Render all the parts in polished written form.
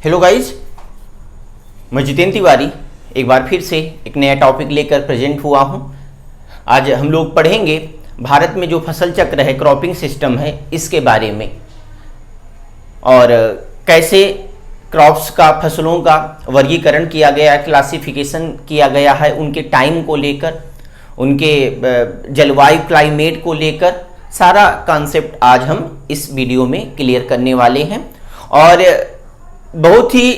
Hello guys, मैं जितेंद्र तिवारी एक बार फिर से एक नया टॉपिक लेकर प्रेजेंट हुआ हूं। आज हम लोग पढ़ेंगे भारत में जो फसल चक्र है, क्रॉपिंग सिस्टम है, इसके बारे में और कैसे क्रॉप्स का, फसलों का वर्गीकरण किया गया है, क्लासिफिकेशन किया गया है, उनके टाइम को लेकर, उनके जलवायु क्लाइमेट को लेकर सारा कॉन्सेप्ट आज हम इस वीडियो में क्लियर करने वाले हैं। और बहुत ही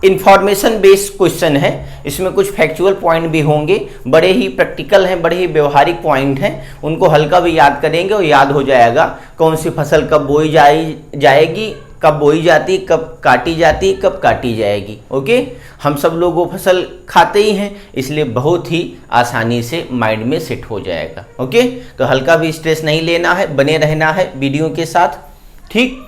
इंफॉर्मेशन बेस्ड क्वेश्चन है, इसमें कुछ फैक्चुअल पॉइंट भी होंगे, बड़े ही प्रैक्टिकल हैं, बड़े ही व्यवहारिक पॉइंट हैं, उनको हल्का भी याद करेंगे और याद हो जाएगा कौन सी फसल कब बोई जाएगी, कब बोई जाती, कब काटी जाती, कब काटी जाएगी। ओके, हम सब लोग वो फसल खाते ही हैं, इसलिए बहुत ही आसानी से माइंड में सेट हो जाएगा। ओके, तो हल्का भी स्ट्रेस नहीं लेना है, बने रहना है वीडियो के साथ। ठीक,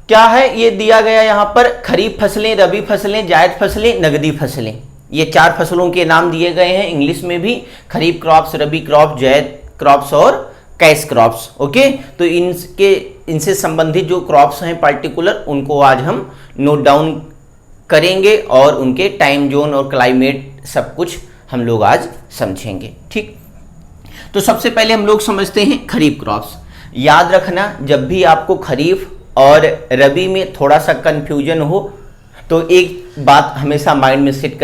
क्या है ये दिया गया यहाँ पर, खरीफ फसलें, रबी फसलें, जायद फसलें, नगदी फसलें, ये 4 फसलों के नाम दिए गए हैं इंग्लिश में भी, खरीफ क्रॉप्स, रबी क्रॉप, जायद क्रॉप्स और कैश क्रॉप्स। ओके, तो इनसे संबंधित जो क्रॉप्स हैं पर्टिकुलर, उनको आज हम नोट डाउन करेंगे और उनके टाइम जोन और क्लाइमेट सब कुछ हम लोग आज समझेंगे। ठीक, तो सबसे पहले हम लोग समझते हैं खरीफ क्रॉप्स। याद रखना, जब भी आपको खरीफ और रबी में थोड़ा सा कंफ्यूजन हो तो एक बात हमेशा माइंड में सेट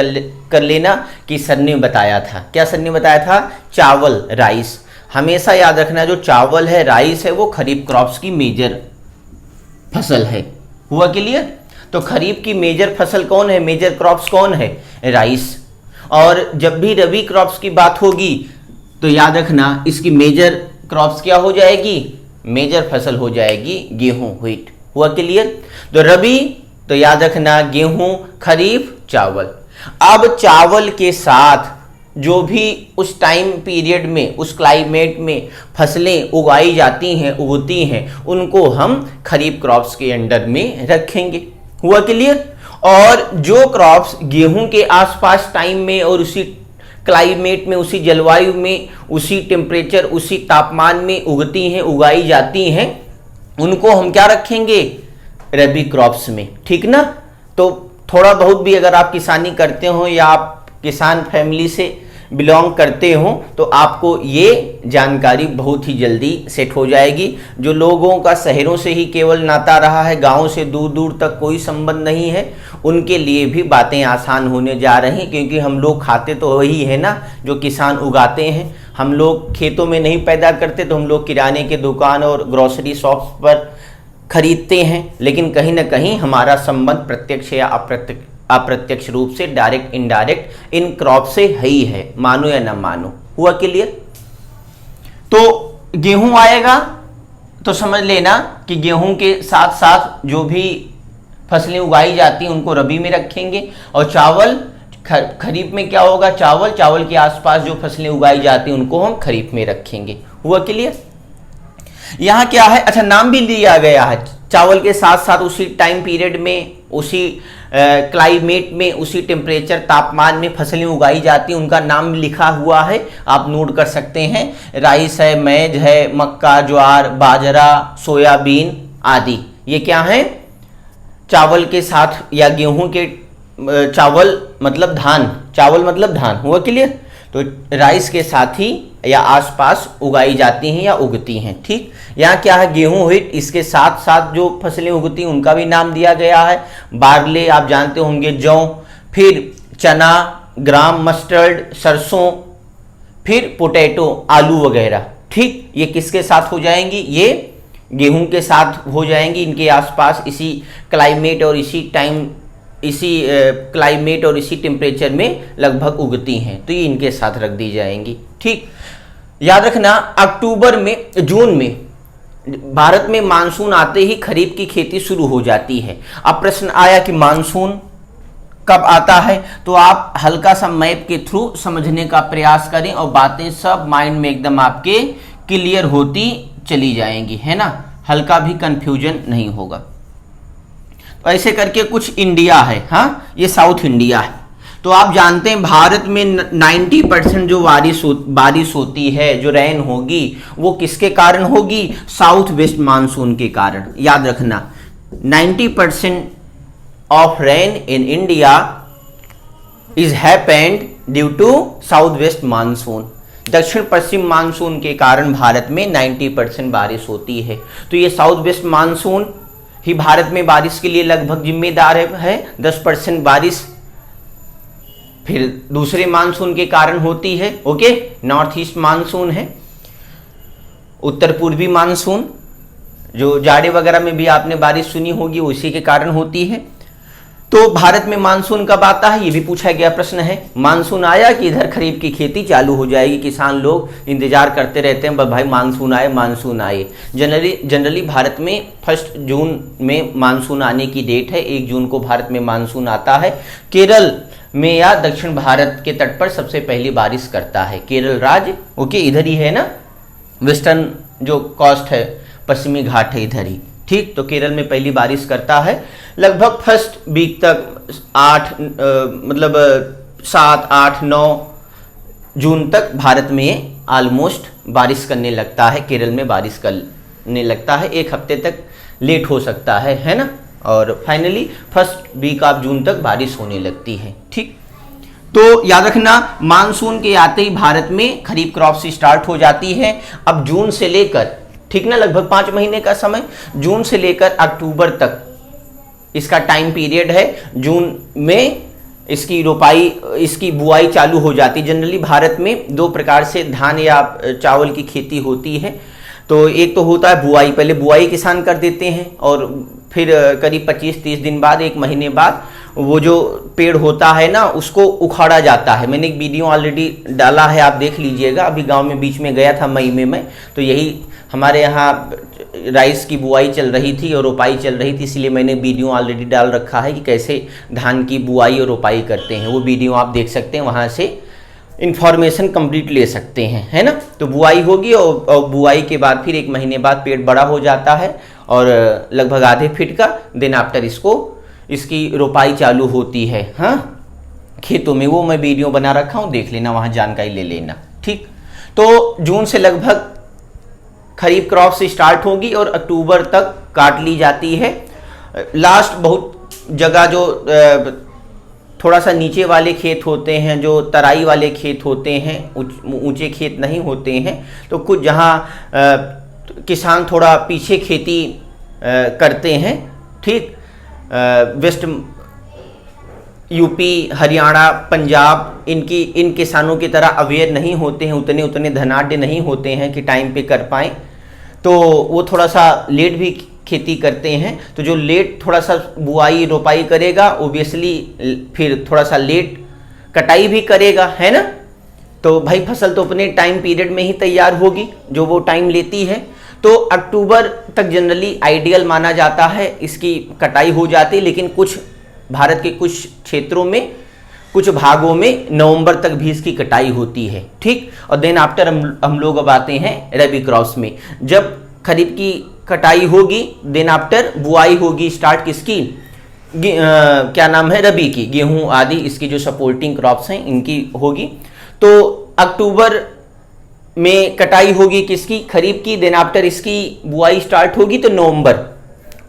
कर लेना कि सर ने बताया था, क्या सर ने बताया था, चावल, राइस। हमेशा याद रखना, जो चावल है, राइस है, वो खरीफ क्रॉप्स की मेजर फसल है। हुआ क्लियर? तो खरीफ की मेजर फसल कौन है, मेजर क्रॉप्स कौन है, राइस। और जब भी रबी क्रॉप्स की बात होगी तो याद रखना इसकी मेजर क्रॉप्स क्या हो जाएगी, मेजर फसल हो जाएगी गेहूं, व्हीट। हुआ क्लियर? तो रबी तो याद रखना गेहूं, खरीफ चावल। अब चावल के साथ जो भी उस टाइम पीरियड में, उस क्लाइमेट में फसलें उगाई जाती हैं, उगती हैं, उनको हम खरीफ क्रॉप्स के अंडर में रखेंगे। हुआ क्लियर? और जो क्रॉप्स गेहूं के आसपास टाइम में और उसी क्लाइमेट में, उसी जलवायु में, उसी टेम्परेचर, उसी तापमान में उगती हैं, उगाई जाती हैं, उनको हम क्या रखेंगे, रबी क्रॉप्स में। ठीक ना? तो थोड़ा बहुत भी अगर आप किसानी करते हो या आप किसान फैमिली से बिलोंग करते हो तो आपको ये जानकारी बहुत ही जल्दी सेट हो जाएगी। जो लोगों का शहरों से ही केवल नाता रहा है, गांव से दूर दूर तक कोई संबंध नहीं है, उनके लिए भी बातें आसान होने जा रही, क्योंकि हम लोग खाते तो वही है ना जो किसान उगाते हैं। हम लोग खेतों में नहीं पैदा करते तो हम लोग किराने के दुकान और ग्रोसरी शॉप्स पर खरीदते हैं, लेकिन कहीं ना कहीं हमारा संबंध प्रत्यक्ष या अप्रत्यक्ष रूप से, डायरेक्ट इनडायरेक्ट इन क्रॉप से है ही है, मानो या ना मानो। हुआ क्लियर? तो गेहूं आएगा तो समझ लेना कि गेहूं के साथ साथ जो भी फसलें उगाई जाती हैं उनको रबी में रखेंगे। और चावल, खरीफ में क्या होगा, चावल, चावल के आसपास जो फसलें उगाई जाती हैं उनको हम खरीफ में रखेंगे। हुआ क्लियर? यहां क्या है, अच्छा नाम भी दिया गया है, चावल के साथ साथ उसी टाइम पीरियड में, उसी क्लाइमेट में, उसी टेम्परेचर, तापमान में फसलें उगाई जाती हैं, उनका नाम लिखा हुआ है, आप नोट कर सकते हैं। राइस है, मैज है, मक्का, ज्वार, बाजरा, सोयाबीन आदि, ये क्या है, चावल के साथ या गेहूं के, चावल मतलब धान, चावल मतलब धान। हुआ क्लियर? तो राइस के साथ ही या आसपास उगाई जाती हैं या उगती हैं। ठीक, यहाँ क्या है, गेहूं, व्हीट, इसके साथ साथ जो फसलें उगती हैं उनका भी नाम दिया गया है। बार्ले आप जानते होंगे, जौ, फिर चना, ग्राम, मस्टर्ड, सरसों, फिर पोटैटो, आलू वगैरह। ठीक, ये किसके साथ हो जाएंगी, ये गेहूं के साथ हो जाएंगी, इनके आसपास इसी क्लाइमेट और इसी टाइम, इसी क्लाइमेट और इसी टेम्परेचर में लगभग उगती हैं, तो ये इनके साथ रख दी जाएंगी। ठीक, याद रखना अक्टूबर में, जून में भारत में मानसून आते ही खरीफ की खेती शुरू हो जाती है। अब प्रश्न आया कि मानसून कब आता है, तो आप हल्का सा मैप के थ्रू समझने का प्रयास करें और बातें सब माइंड में एकदम आपके क्लियर होती चली जाएंगी, है ना, हल्का भी कंफ्यूजन नहीं होगा। ऐसे करके कुछ इंडिया है, हाँ, ये साउथ इंडिया है। तो आप जानते हैं भारत में 90% जो बारिश होती है, जो रेन होगी, वो किसके कारण होगी? साउथ वेस्ट मानसून के कारण। याद रखना 90% of rain in India is happened due to south west monsoon. दक्षिण पश्चिम मानसून के कारण भारत में 90% बारिश होती है। तो ये साउथ वेस्ट मानसून ही भारत में बारिश के लिए लगभग जिम्मेदार है। 10% बारिश फिर दूसरे मानसून के कारण होती है। ओके, नॉर्थ ईस्ट मानसून है, उत्तर पूर्वी मानसून जो जाड़े वगैरह में भी आपने बारिश सुनी होगी उसी के कारण होती है। तो भारत में मानसून कब आता है, ये भी पूछा गया प्रश्न है। मानसून आया कि इधर खरीफ की खेती चालू हो जाएगी। किसान लोग इंतजार करते रहते हैं, भाई मानसून आए मानसून आए। जनरली भारत में 1 जून में मानसून आने की डेट है। 1 जून को भारत में मानसून आता है। केरल में या दक्षिण भारत के तट पर सबसे पहली बारिश करता है केरल राज्य। ओके, इधर ही है ना, वेस्टर्न जो कोस्ट है, पश्चिमी घाट है इधर ही। ठीक, तो केरल में पहली बारिश करता है। लगभग फर्स्ट वीक तक 7, 8, 9 जून तक भारत में ऑलमोस्ट बारिश करने लगता है। केरल में बारिश करने लगता है। 1 हफ्ते तक लेट हो सकता है ना। और finally first week of June तक बारिश होने लगती है। ठीक, तो याद रखना मानसून के आते ही भारत में खरीफ क्रॉप स्टार्ट हो जाती है। अब जून से लेकर, ठीक ना, लगभग 5 महीने का समय, जून से लेकर अक्टूबर तक इसका टाइम पीरियड है। जून में इसकी रोपाई, इसकी बुआई चालू हो जाती है। जनरली भारत में 2 प्रकार से धान या चावल की खेती होती है। तो एक तो होता है बुआई, पहले बुआई किसान कर देते हैं और फिर करीब 25-30 दिन बाद, 1 महीने बाद वो जो पेड़ होता है ना उसको उखाड़ा जाता है। मैंने एक वीडियो ऑलरेडी डाला है, आप देख लीजिएगा। अभी गांव में बीच में गया था मई में मैं, तो यही हमारे यहाँ राइस की बुआई चल रही थी और रोपाई चल रही थी, इसलिए मैंने वीडियो ऑलरेडी डाल रखा है कि कैसे धान की बुआई और रोपाई करते हैं। वो वीडियो आप देख सकते हैं, वहाँ से इन्फॉर्मेशन कंप्लीट ले सकते हैं, है ना। तो बुआई होगी और बुआई के बाद फिर 1 महीने बाद पेड़ बड़ा हो जाता है और लगभग आधे फीट का। देन आफ्टर इसकी रोपाई चालू होती है, हाँ, खेतों में। वो मैं वीडियो बना रखा हूँ, देख लेना, वहाँ जानकारी ले लेना। ठीक, तो जून से लगभग खरीफ क्रॉप से स्टार्ट होगी और अक्टूबर तक काट ली जाती है। लास्ट बहुत जगह जो थोड़ा सा नीचे वाले खेत होते हैं, जो तराई वाले खेत होते हैं, ऊंचे खेत नहीं होते हैं, तो कुछ जहाँ किसान थोड़ा पीछे खेती करते हैं। ठीक, वेस्ट यूपी, हरियाणा, पंजाब, इन किसानों की तरह अवेयर नहीं होते हैं, उतने धनाढ्य नहीं होते हैं कि टाइम पे कर पाएँ, तो वो थोड़ा सा लेट भी खेती करते हैं। तो जो लेट थोड़ा सा बुआई रोपाई करेगा, ओबियसली फिर थोड़ा सा लेट कटाई भी करेगा, है ना। तो भाई फसल तो अपने टाइम पीरियड में ही तैयार होगी जो वो टाइम लेती है। तो अक्टूबर तक जनरली आइडियल माना जाता है, इसकी कटाई हो जाती है। लेकिन कुछ भारत के कुछ क्षेत्रों में, कुछ भागों में नवंबर तक भी इसकी कटाई होती है। ठीक, और देन आफ्टर हम लोग अब आते हैं रबी क्रॉप्स में। जब खरीफ की कटाई होगी, देन आफ्टर बुआई होगी स्टार्ट किसकी, क्या नाम है, रबी की। गेहूं आदि इसकी जो सपोर्टिंग क्रॉप्स हैं इनकी होगी। तो अक्टूबर में कटाई होगी किसकी, खरीफ की। देन आफ्टर इसकी बुआई स्टार्ट होगी तो नवंबर।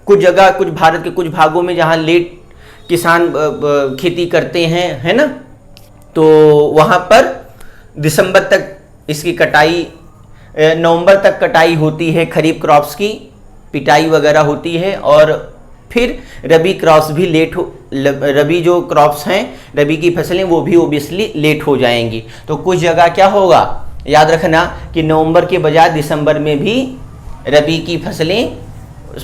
कुछ जगह, कुछ भारत के कुछ भागों में जहां लेट किसान खेती करते हैं, है ना, तो वहां पर दिसंबर तक इसकी कटाई, नवंबर तक कटाई होती है खरीफ क्रॉप्स की, पिटाई वगैरह होती है। और फिर रबी क्रॉप्स भी लेट हो, रबी जो क्रॉप्स हैं, रबी की फसलें, वो भी ओबियसली लेट हो जाएंगी। तो कुछ जगह क्या होगा, याद रखना कि नवंबर के बजाय दिसंबर में भी रबी की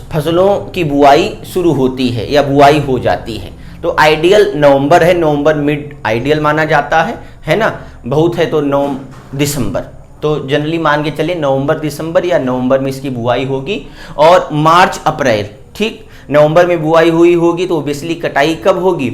फसलों की बुआई शुरू होती है या बुआई हो जाती है। तो आइडियल नवंबर है, नवंबर मिड आइडियल माना जाता है ना। बहुत है तो दिसंबर, तो जनरली मान के चले नवंबर दिसंबर या नवंबर में इसकी बुआई होगी। और मार्च अप्रैल, ठीक, नवंबर में बुआई हुई होगी तो ओबियसली कटाई कब होगी,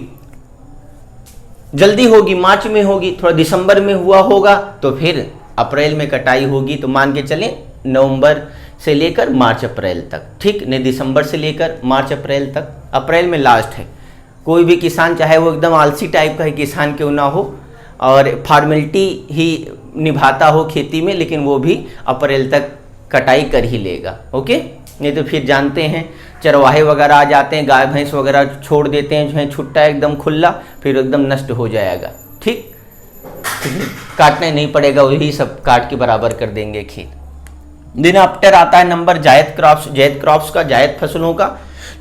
जल्दी होगी, मार्च में होगी। थोड़ा दिसंबर में हुआ होगा तो फिर अप्रैल में कटाई होगी। तो मान के चले नवंबर से लेकर मार्च अप्रैल तक, ठीक, नहीं दिसंबर से लेकर मार्च अप्रैल तक। अप्रैल में लास्ट है। कोई भी किसान, चाहे वो एकदम आलसी टाइप का ही किसान क्यों ना हो और फॉर्मेलिटी ही निभाता हो खेती में, लेकिन वो भी अप्रैल तक कटाई कर ही लेगा। ओके, नहीं तो फिर जानते हैं चरवाहे वगैरह आ जाते हैं, गाय भैंस वगैरह छोड़ देते हैं जो है छुट्टा एकदम खुला, फिर एकदम नष्ट हो जाएगा। ठीक, काटना नहीं पड़ेगा, वही सब काट के बराबर कर देंगे खेत। दिन आफ्टर आता है नंबर जायद क्रॉप्स का, जायद फसलों का।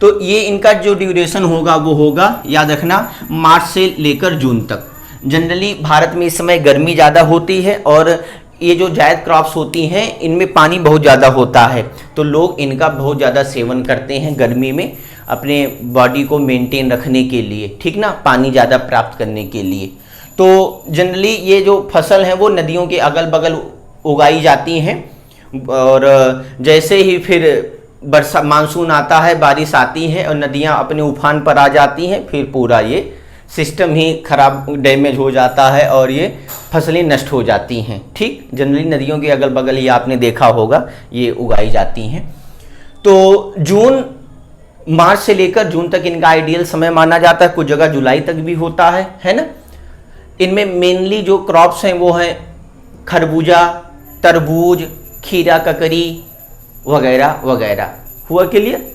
तो ये इनका जो ड्यूरेशन होगा वो होगा, याद रखना, मार्च से लेकर जून तक। जनरली भारत में इस समय गर्मी ज़्यादा होती है और ये जो जायद क्रॉप्स होती हैं इनमें पानी बहुत ज़्यादा होता है, तो लोग इनका बहुत ज़्यादा सेवन करते हैं गर्मी में अपने बॉडी को मेंटेन रखने के लिए, ठीक ना, पानी ज़्यादा प्राप्त करने के लिए। तो जनरली ये जो फसल है वो नदियों के अगल बगल उगाई जाती हैं, और जैसे ही फिर बरसा मानसून आता है, बारिश आती है और नदियां अपने उफान पर आ जाती हैं, फिर पूरा ये सिस्टम ही खराब, डैमेज हो जाता है और ये फसलें नष्ट हो जाती हैं। ठीक, जनरली नदियों के अगल बगल ये आपने देखा होगा ये उगाई जाती हैं। तो मार्च से लेकर जून तक इनका आइडियल समय माना जाता है, कुछ जगह जुलाई तक भी होता है ना। इनमें मेनली जो क्रॉप्स हैं वो हैं खरबूजा, तरबूज, खीरा, ककड़ी वगैरह वगैरह। हुआ क्लियर?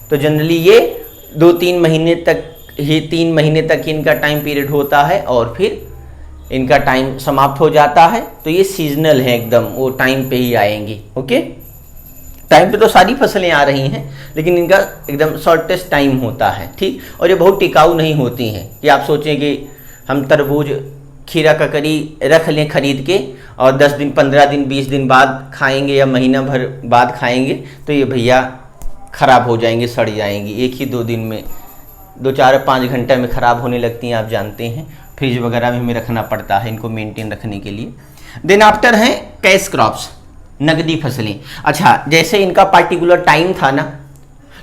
तो जनरली ये 2-3 महीने तक ही, 3 महीने तक इनका टाइम पीरियड होता है और फिर इनका टाइम समाप्त हो जाता है। तो ये सीजनल है एकदम, वो टाइम पे ही आएंगी। ओके, टाइम पे तो सारी फसलें आ रही हैं, लेकिन इनका एकदम शॉर्टेस्ट टाइम होता है। ठीक, और ये बहुत टिकाऊ नहीं होती हैं कि आप सोचें कि हम तरबूज, खीरा, ककड़ी रख लें खरीद के और 10 दिन, 15 दिन, 20 दिन बाद खाएंगे या महीना भर बाद खाएंगे, तो ये भैया ख़राब हो जाएंगे, सड़ जाएंगी। एक ही 2 दिन में, 2-4-5 घंटे में ख़राब होने लगती हैं, आप जानते हैं। फ्रिज वगैरह में हमें रखना पड़ता है इनको मेंटेन रखने के लिए। देन आफ्टर हैं कैश क्रॉप्स, नकदी फसलें। अच्छा, जैसे इनका पार्टिकुलर टाइम था ना,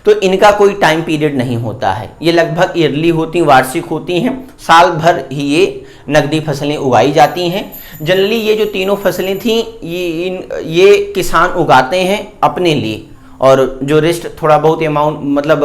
तो इनका कोई टाइम पीरियड नहीं होता है, ये लगभग ईयरली होती, वार्षिक होती हैं, साल भर ही ये नकदी फसलें उगाई जाती हैं। जनरली ये जो तीनों फसलें थीं ये किसान उगाते हैं अपने लिए, और जो रेस्ट थोड़ा बहुत अमाउंट मतलब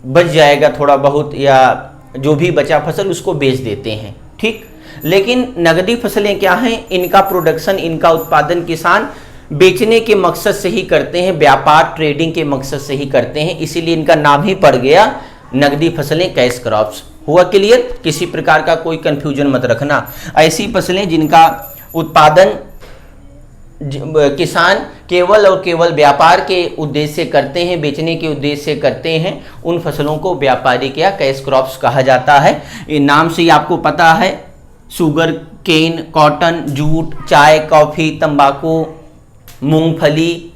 बच जाएगा थोड़ा बहुत, या जो भी बचा फसल उसको बेच देते हैं। ठीक, लेकिन नगदी फसलें क्या हैं, इनका प्रोडक्शन, इनका उत्पादन किसान बेचने के मकसद से ही करते हैं, व्यापार ट्रेडिंग के मकसद से ही करते हैं, इसीलिए इनका नाम ही पड़ गया नगदी फसलें, कैश क्रॉप्स। हुआ क्लियर? किसी प्रकार का कोई कंफ्यूजन मत रखना। ऐसी फसलें जिनका उत्पादन किसान केवल और केवल व्यापार के उद्देश्य से करते हैं, बेचने के उद्देश्य से करते हैं, उन फसलों को व्यापारिक या कैश क्रॉप्स कहा जाता है। ये नाम से ही आपको पता है, शुगर केन, कॉटन, जूट, चाय, कॉफ़ी, तंबाकू, मूंगफली,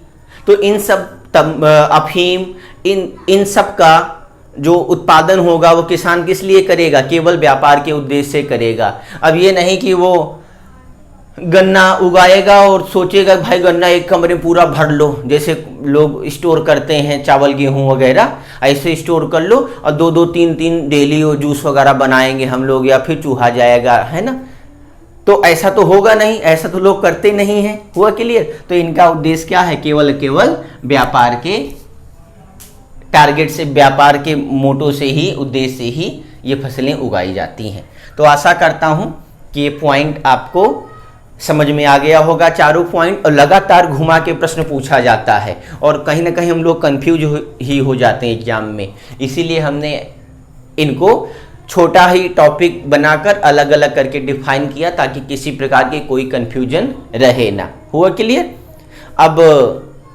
तो इन सब अफीम, इन सब का जो उत्पादन होगा वो किसान किस लिए करेगा? केवल व्यापार के उद्देश्य से करेगा। अब ये नहीं कि वो गन्ना उगाएगा और सोचेगा भाई गन्ना एक कमरे में पूरा भर लो, जैसे लोग स्टोर करते हैं चावल गेहूं वगैरह, ऐसे स्टोर कर लो और 2-2, 3-3 डेली वो जूस वगैरह बनाएंगे हम लोग, या फिर चूहा जाएगा, है ना। तो ऐसा तो होगा नहीं, ऐसा तो लोग करते नहीं हैं। हुआ क्लियर? तो इनका उद्देश्य क्या है? केवल केवल व्यापार के टारगेट से, व्यापार के मोटो से ही, उद्देश्य से ही ये फसलें उगाई जाती हैं। तो आशा करता हूँ कि ये पॉइंट आपको समझ में आ गया होगा, चारों पॉइंट। और लगातार घुमा के प्रश्न पूछा जाता है और कहीं ना कहीं हम लोग कंफ्यूज ही हो जाते हैं एग्जाम में, इसीलिए हमने इनको छोटा ही टॉपिक बनाकर अलग अलग करके डिफाइन किया ताकि किसी प्रकार की कोई कंफ्यूजन रहे ना। हुआ क्लियर? अब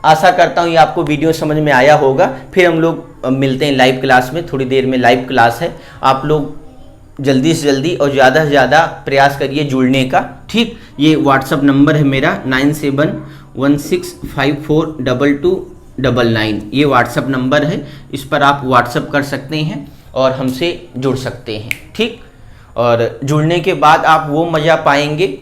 आशा करता हूँ ये आपको वीडियो समझ में आया होगा। फिर हम लोग मिलते हैं लाइव क्लास में, थोड़ी देर में लाइव क्लास है। आप लोग जल्दी से जल्दी और ज़्यादा से ज़्यादा प्रयास करिए जुड़ने का। ठीक, ये व्हाट्सअप नंबर है मेरा 9716542299, ये व्हाट्सअप नंबर है, इस पर आप व्हाट्सअप कर सकते हैं और हमसे जुड़ सकते हैं। ठीक, और जुड़ने के बाद आप वो मज़ा पाएंगे,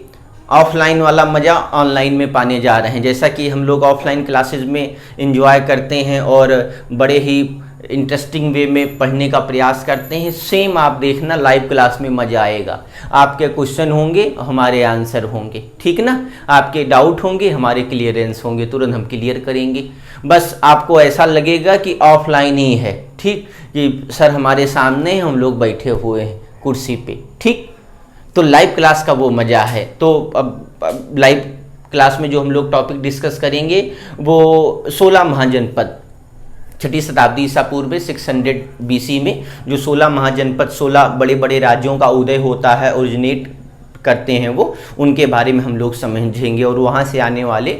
ऑफलाइन वाला मज़ा ऑनलाइन में पाने जा रहे हैं। जैसा कि हम लोग ऑफलाइन क्लासेस में एंजॉय करते हैं और बड़े ही इंटरेस्टिंग वे में पढ़ने का प्रयास करते हैं, सेम आप देखना लाइव क्लास में मज़ा आएगा। आपके क्वेश्चन होंगे, हमारे आंसर होंगे, ठीक ना। आपके डाउट होंगे, हमारे क्लियरेंस होंगे, तुरंत हम क्लियर करेंगे। बस आपको ऐसा लगेगा कि ऑफलाइन ही है, ठीक, कि सर हमारे सामने हम लोग बैठे हुए हैं कुर्सी पे। ठीक, तो लाइव क्लास का वो मज़ा है। तो अब लाइव क्लास में जो हम लोग टॉपिक डिस्कस करेंगे वो 16 महाजनपद, छठी शताब्दी ईसा पूर्व 600 BC में जो 16 महाजनपद 16 बड़े बड़े राज्यों का उदय होता है, ओरिजिनेट करते हैं वो, उनके बारे में हम लोग समझेंगे और वहाँ से आने वाले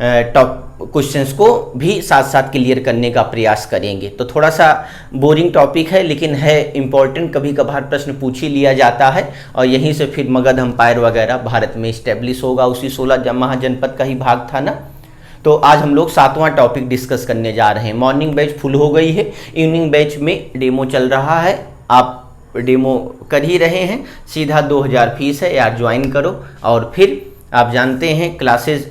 टॉप क्वेश्चंस को भी साथ साथ क्लियर करने का प्रयास करेंगे। तो थोड़ा सा बोरिंग टॉपिक है लेकिन है इम्पॉर्टेंट, कभी कभार प्रश्न पूछ ही लिया जाता है और यहीं से फिर मगध एम्पायर वगैरह भारत में इस्टेब्लिश होगा, उसी 16 महाजनपद का ही भाग था ना। तो आज हम लोग 7वां टॉपिक डिस्कस करने जा रहे हैं। मॉर्निंग बैच फुल हो गई है, इवनिंग बैच में डेमो चल रहा है, आप डेमो कर ही रहे हैं, सीधा 2000 फीस है यार, ज्वाइन करो। और फिर आप जानते हैं क्लासेस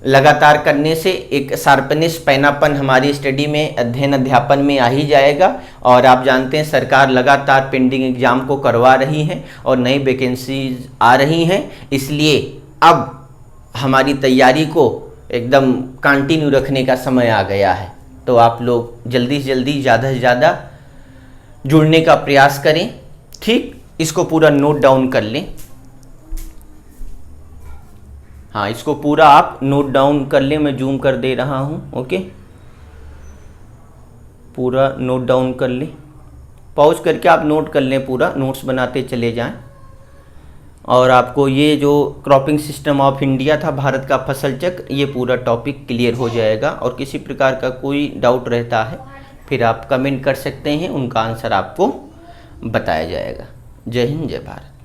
लगातार करने से एक शार्पनेस पैनापन हमारी स्टडी में, अध्ययन अध्यापन में आ ही जाएगा। और आप जानते हैं सरकार लगातार पेंडिंग एग्जाम को करवा रही है और नई वैकेंसीज आ रही हैं, इसलिए अब हमारी तैयारी को एकदम कंटिन्यू रखने का समय आ गया है। तो आप लोग जल्दी से जल्दी ज़्यादा से ज़्यादा जुड़ने का प्रयास करें, ठीक। इसको पूरा नोट डाउन कर लें, हाँ इसको पूरा आप नोट डाउन कर लें, मैं जूम कर दे रहा हूँ, ओके। पूरा नोट डाउन कर लें, पॉज करके आप नोट कर लें, पूरा नोट्स बनाते चले जाएं। और आपको ये जो क्रॉपिंग सिस्टम ऑफ इंडिया था, भारत का फसल चक्र, ये पूरा टॉपिक क्लियर हो जाएगा। और किसी प्रकार का कोई डाउट रहता है फिर आप कमेंट कर सकते हैं, उनका आंसर आपको बताया जाएगा। जय हिंद, जय भारत।